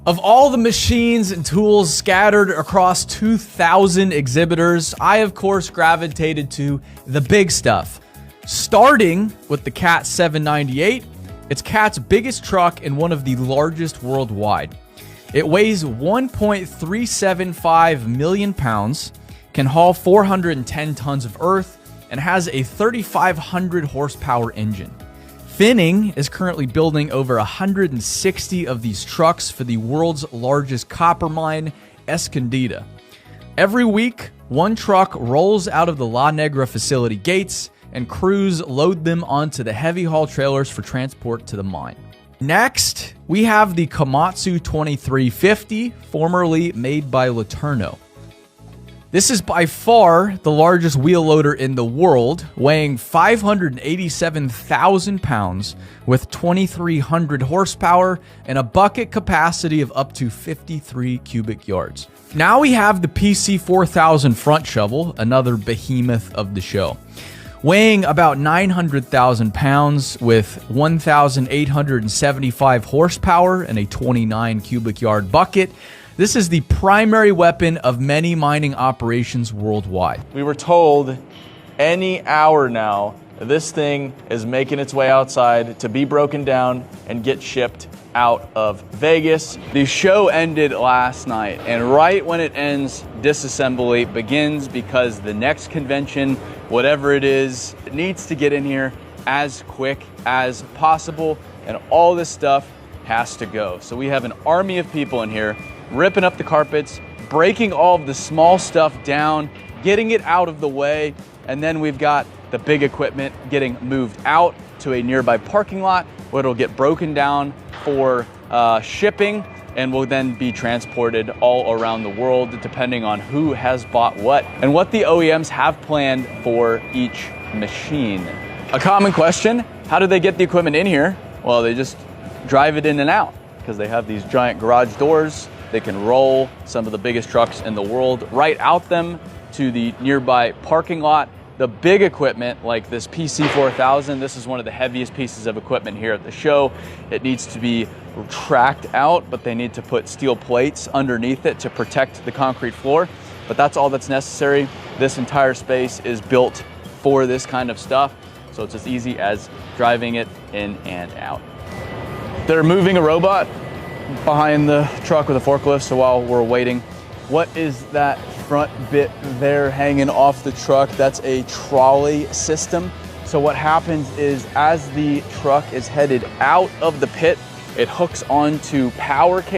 Of all the machines and tools scattered across 2,000 exhibitors, I of course gravitated to the big stuff. Starting with the CAT 798, it's CAT's biggest truck and one of the largest worldwide. It weighs 1.375 million pounds, can haul 410 tons of earth, and has a 3,500 horsepower engine. Finning is currently building over 160 of these trucks for the world's largest copper mine, Escondida. Every week, one truck rolls out of the La Negra facility gates, and crews load them onto the heavy haul trailers for transport to the mine. Next, we have the Komatsu 2350, formerly made by Letourneau. This is by far the largest wheel loader in the world, weighing 587,000 pounds with 2,300 horsepower and a bucket capacity of up to 53 cubic yards. Now we have the PC4000 front shovel, another behemoth of the show. Weighing about 900,000 pounds with 1,875 horsepower and a 29 cubic yard bucket. This is the primary weapon of many mining operations worldwide. We were told any hour now, this thing is making its way outside to be broken down and get shipped out of Vegas. The show ended last night, and right when it ends, disassembly begins because the next convention, whatever it is, it needs to get in here as quick as possible, and all this stuff has to go. So we have an army of people in here ripping up the carpets, breaking all of the small stuff down, getting it out of the way, and then we've got the big equipment getting moved out to a nearby parking lot where it'll get broken down for shipping and will then be transported all around the world depending on who has bought what and what the OEMs have planned for each machine. A common question, how do they get the equipment in here? Well, they just drive it in and out because they have these giant garage doors. They can roll some of the biggest trucks in the world right out them to the nearby parking lot. The big equipment like this PC4000, this is one of the heaviest pieces of equipment here at the show. It needs to be tracked out, but they need to put steel plates underneath it to protect the concrete floor. But that's all that's necessary. This entire space is built for this kind of stuff. So it's as easy as driving it in and out. They're moving a robot behind the truck with a forklift, so while we're waiting, what is that front bit there hanging off the truck? That's a trolley system. So what happens is as the truck is headed out of the pit, it hooks onto power cables.